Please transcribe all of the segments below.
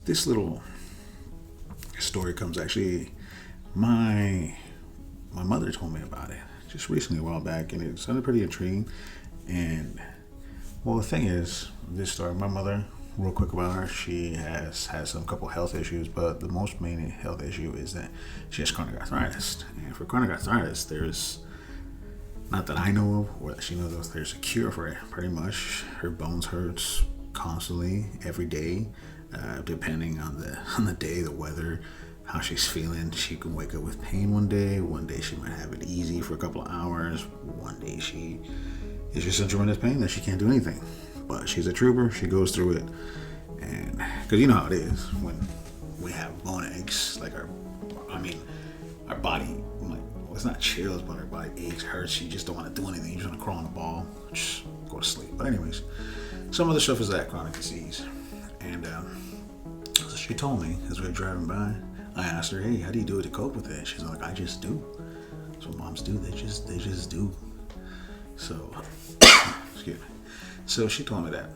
this little story comes actually, my my mother told me about it just recently, a while back, and it sounded pretty intriguing. And well, the thing is, this story, my mother, real quick about her, she has had some couple health issues, but the most main health issue is that she has chronic arthritis. And for chronic arthritis, there's not that I know of, or that she knows of, there's a cure for it. Pretty much, her bones hurts constantly, every day, depending on the day, the weather, how she's feeling. She can wake up with pain one day. One day she might have it easy for a couple of hours. One day she is just in tremendous pain that she can't do anything. But she's a trooper. She goes through it, and because you know how it is when we have bone aches, like our body, like, well, it's not chills, but our body aches, hurts. You just don't want to do anything. You just want to crawl on the ball, just go to sleep. But anyways, some of the stuff is that chronic disease, and so she told me as we were driving by. I asked her, "Hey, how do you do it to cope with it?" She's like, "I just do. That's what moms do. They just do." So, excuse me. So she told me that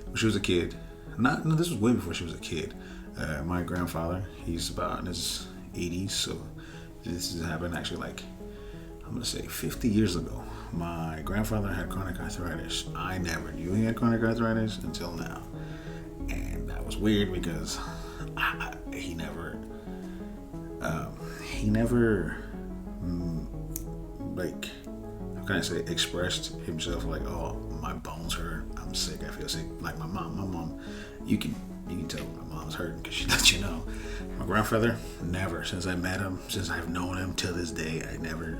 when she was a kid. Not no, this was way before she was a kid. My grandfather, he's about in his 80s, so this has happened actually like I'm gonna say 50 years ago. My grandfather had chronic arthritis. I never knew he had chronic arthritis until now, and that was weird because he never, like, how can I say, expressed himself like, oh, my bones hurt, I'm sick, I feel sick. Like my mom, you can tell my mom's hurting because she lets you know. My grandfather, never. Since I met him, since I've known him till this day, I never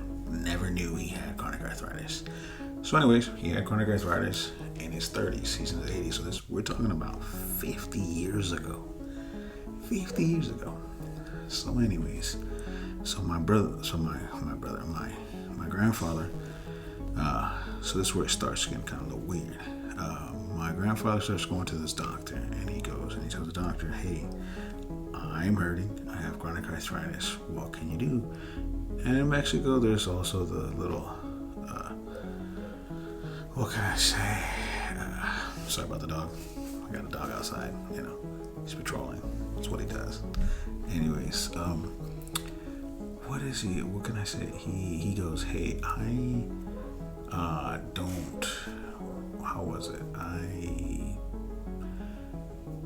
knew he had chronic arthritis. So anyways, he had chronic arthritis in his 30s. He's in his 80s. So we're talking about 50 years ago. 50 years ago. So anyways, so my grandfather, so this is where it starts getting kind of a little weird. My grandfather starts going to this doctor, and he goes and he tells the doctor, "Hey, I'm hurting. I have chronic arthritis. What can you do?" And in Mexico, there's also the little, what can I say? Sorry about the dog. I got a dog outside, he's patrolling. That's what he does. Anyways, what is he? What can I say? He goes, "Hey, I don't. How was it?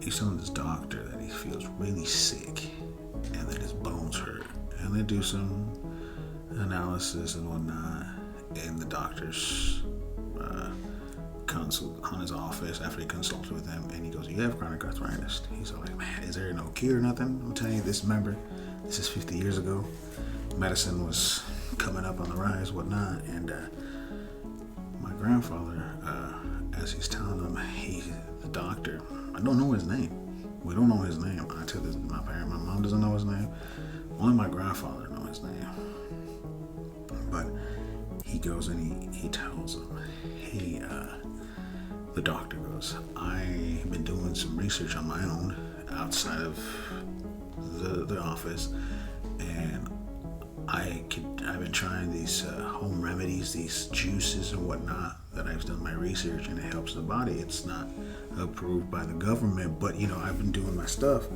He's telling this doctor that he feels really sick, and that his bones hurt, and they do some analysis and whatnot, and the doctor's consult on his office after he consults with him, and he goes, 'You have chronic arthritis.' He's all like, 'Man, is there no cure or nothing?' I'm telling you, this is 50 years ago. Medicine was coming up on the rise, whatnot, and my grandfather, as he's telling him, the doctor, I don't know his name. We don't know his name. I tell this, my mom doesn't know his name. Only my grandfather knows his name. But he goes and he tells him, "Hey, the doctor goes, I've been doing some research on my own outside of the office, and I've been trying these home remedies, these juices and whatnot that I've done my research, and it helps the body. It's not approved by the government, but I've been doing my stuff.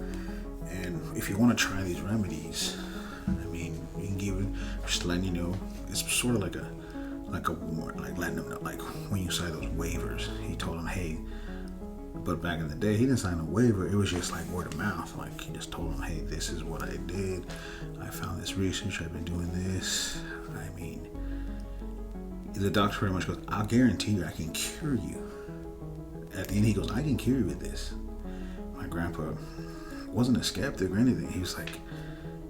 And if you want to try these remedies, I mean, you can give it, just letting you know, it's sort of like a warrant, like letting them know, like when you sign those waivers." He told him, "Hey," but back in the day, he didn't sign a waiver. It was just like word of mouth. Like he just told him, "Hey, this is what I did. I found this research. I've been doing this." I mean, the doctor pretty much goes, "I'll guarantee you I can cure you." At the end, he goes, "I can cure you with this." My grandpa wasn't a skeptic or anything. He was like,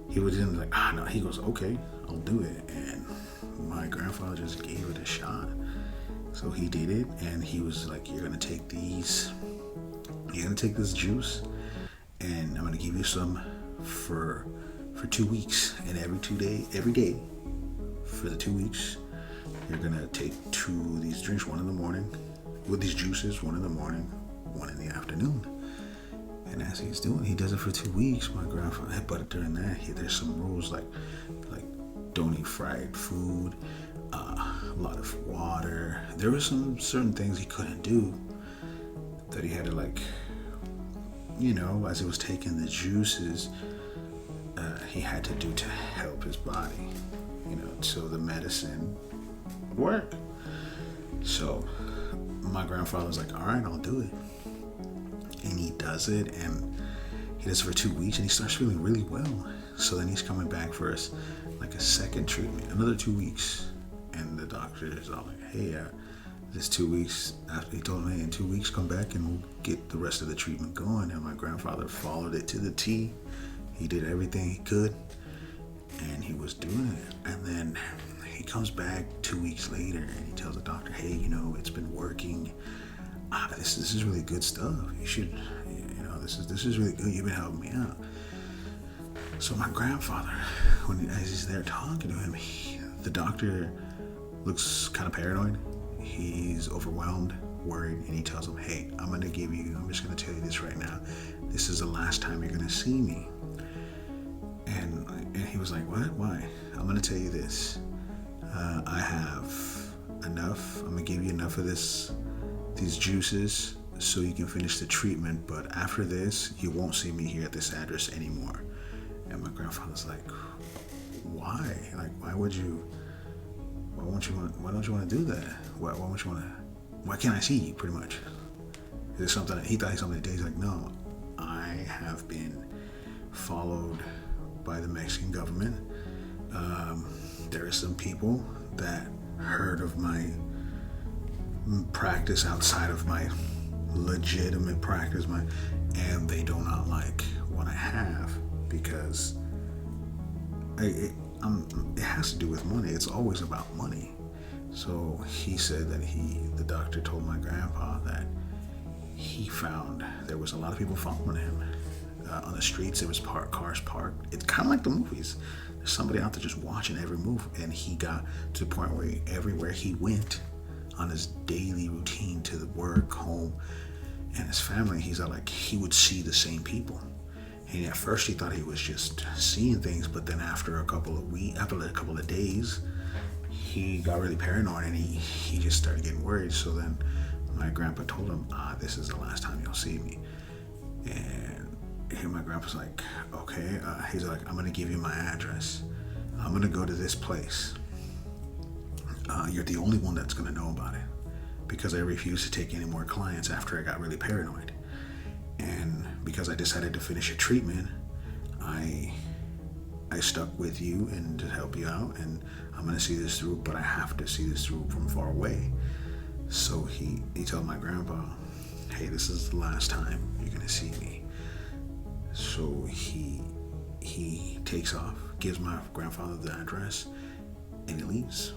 he was in like, no. He goes, "Okay, I'll do it." And my grandfather just gave it a shot. So he did it, and he was like, "You're gonna take this juice, and I'm gonna give you some for 2 weeks, and every day for the 2 weeks, you're gonna take 2 of these drinks, one in the morning, with these juices, one in the morning, one in the afternoon." And as he does it for 2 weeks, my grandfather, but during that, there's some rules like don't eat fried food, a lot of water. There were some certain things he couldn't do that he had to as he was taking the juices, he had to do to help his body, so the medicine would work. So my grandfather was like, all right, I'll do it. And he does it, and he does it for 2 weeks, and he starts feeling really well. So then he's coming back for a second treatment, another 2 weeks. And the doctor is all like, hey, this 2 weeks, after he told me, in 2 weeks, come back and we'll get the rest of the treatment going. And my grandfather followed it to the T. He did everything he could, and he was doing it. And then he comes back 2 weeks later, and he tells the doctor, hey, it's been working. This is really good stuff. You should, this is really good. You've been helping me out. So my grandfather, as he's there talking to him, the doctor looks kind of paranoid. He's overwhelmed, worried, and he tells him, hey, I'm just going to tell you this right now. This is the last time you're going to see me. And he was like, what? Why? I'm going to tell you this. I have enough. I'm going to give you enough of these juices so you can finish the treatment. But after this, you won't see me here at this address anymore. And my grandfather's like, why? Like, why don't you want to do that? Why can't I see you, pretty much? Is it something, he thought something today. He's like, no, I have been followed by the Mexican government. There are some people that heard of my practice outside of my legitimate practice, and they do not like what I have because it has to do with money. It's always about money. So he said that the doctor told my grandpa that he found there was a lot of people following him on the streets. There was cars parked. It's kind of like the movies. There's somebody out there just watching every move. And he got to the point where everywhere he went on his daily routine to the work, home, and his family, he would see the same people. And at first he thought he was just seeing things, but then after a couple of days, he got really paranoid and he just started getting worried. So then my grandpa told him, this is the last time you'll see me. And my grandpa's like, okay. He's like, I'm going to give you my address. I'm going to go to this place. You're the only one that's going to know about it because I refused to take any more clients after I got really paranoid. And because I decided to finish a treatment, I stuck with you and to help you out, and I'm going to see this through, but I have to see this through from far away. So he told my grandpa, hey, this is the last time you're going to see me. So he takes off, gives my grandfather the address, and he leaves.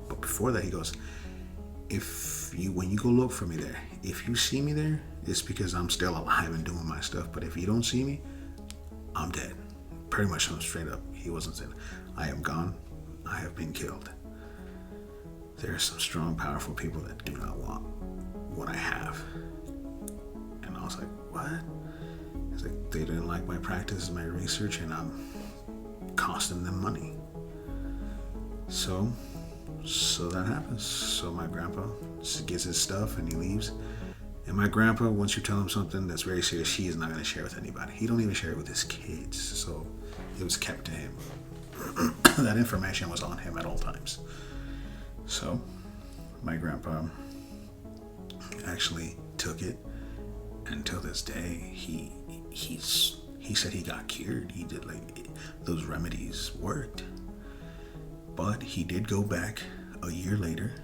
But before that, he goes, when you go look for me there, if you see me there, it's because I'm still alive and doing my stuff. But if you don't see me, I'm dead. Pretty much straight up. He wasn't saying, I am gone. I have been killed. There are some strong, powerful people that do not want what I have. And I was like, what? It's like, they didn't like my practice, my research, and I'm costing them money. So that happens. So my grandpa gets his stuff and he leaves. And my grandpa, once you tell him something that's very serious, he is not going to share with anybody. He don't even share it with his kids. So it was kept to him. That information was on him at all times. So my grandpa actually took it. Until this day, he said he got cured. He did, those remedies worked. But he did go back a year later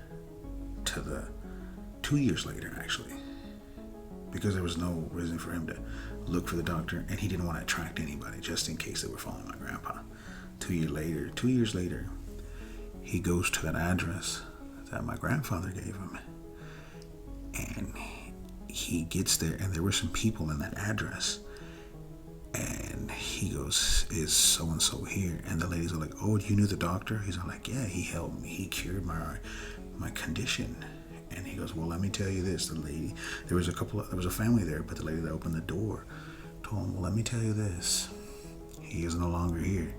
2 years later, actually, because there was no reason for him to look for the doctor, and he didn't want to attract anybody just in case they were following my grandpa. 2 years later, he goes to that address that my grandfather gave him, and he gets there, and there were some people in that address. And he goes, is so-and-so here? And the ladies are like, oh, you knew the doctor? He's like, yeah, he helped me. He cured my condition. And he goes, well, let me tell you this. The lady, there was a family there, but the lady that opened the door told him, well, let me tell you this. He is no longer here.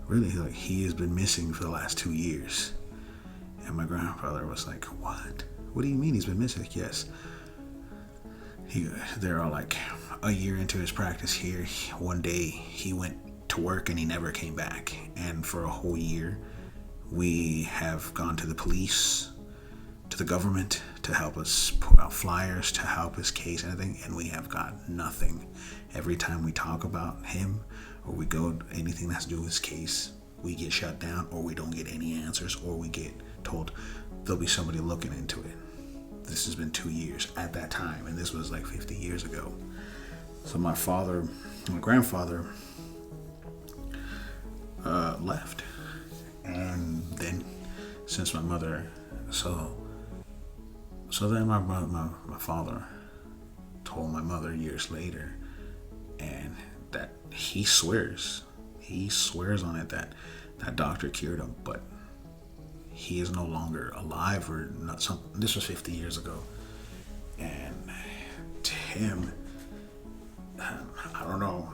Really, he has been missing for the last 2 years. And my grandfather was like, what? What do you mean he's been missing? Yes. They're all like a year into his practice here. One day he went to work and he never came back. And for a whole year, we have gone to the police, to the government to help us put out flyers to help his case and everything, and we have got nothing. Every time we talk about him or we go anything that's to do with his case, we get shut down, or we don't get any answers, or we get told there'll be somebody looking into it. This has been 2 years at that time, and this was like 50 years ago. So my grandfather left, and then since my mother, so then my father told my mother years later, and that he swears on it that doctor cured him, but he is no longer alive or not. This was 50 years ago, and to him, I don't know.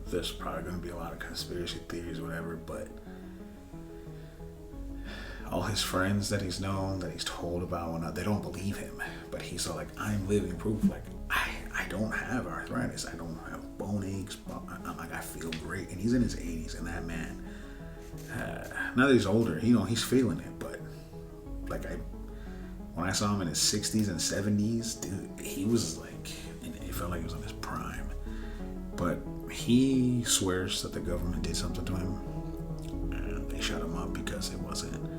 There's probably going to be a lot of conspiracy theories, or whatever, but all his friends that he's known, that he's told about, they don't believe him. But he's all like, I'm living proof. Like, I don't have arthritis. I don't have bone aches. I'm like, I feel great. And he's in his 80s, and that man, now that he's older, he's feeling it. But like, when I saw him in his 60s and 70s, dude, he was like, it felt like he was in his prime. But he swears that the government did something to him, and they shut him up because it wasn't.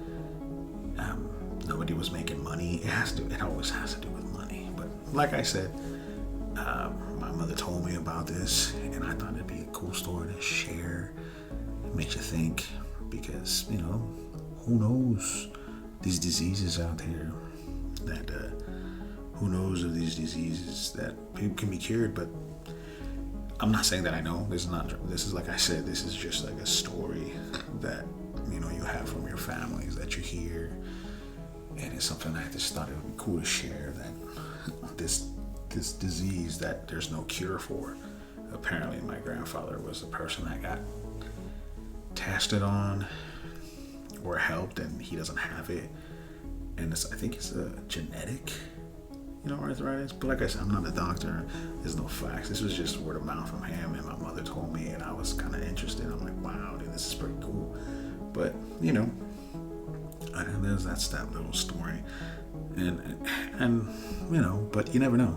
Nobody was making money. It always has to do with money. But like I said, my mother told me about this, and I thought it'd be a cool story to share. It makes you think, because who knows these diseases out there that who knows of these diseases that people can be cured. But I'm not saying that I know. This is like I said, this is just like a story that you have from your families that you hear, and it's something I just thought it would be cool to share, that this disease that there's no cure for. Apparently my grandfather was the person that got tested on or helped, and he doesn't have it, and I think it's a genetic arthritis. But like I said, I'm not a doctor. There's no facts. This was just word of mouth from him, and my mother told me, and I was kind of interested. I'm like, wow, dude, this is pretty cool. But and that's that little story, and but you never know.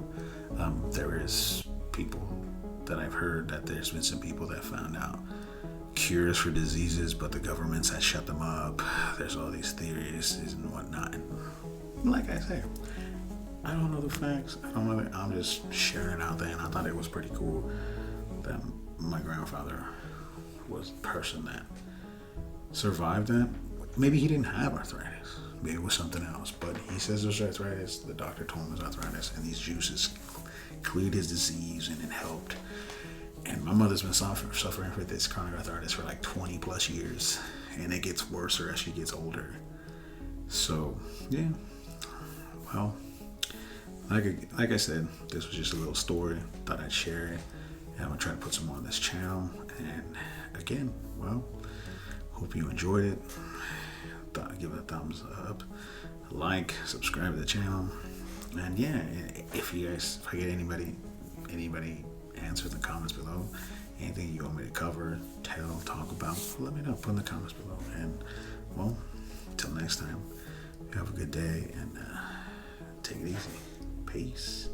There is people that I've heard that there's been some people that found out cures for diseases, but the governments has shut them up. There's all these theories and whatnot. And like I say, I don't know the facts. I don't know. I'm just sharing out there, and I thought it was pretty cool that my grandfather was the person that survived that. Maybe he didn't have arthritis. Maybe it was something else. But he says it was arthritis. The doctor told him it was arthritis, and these juices cleared his disease, and it helped. And my mother's been suffering with this chronic arthritis for like 20 plus years, and it gets worse as she gets older. So yeah, well, like I said, this was just a little story. Thought I'd share it, and I'm gonna try to put some more on this channel. And again, well, hope you enjoyed it. Give it a thumbs up, like, subscribe to the channel, and yeah, if I get anybody answer in the comments below, anything you want me to cover, talk about, let me know. Put in the comments below. And well, until next time, have a good day, and take it easy. Peace.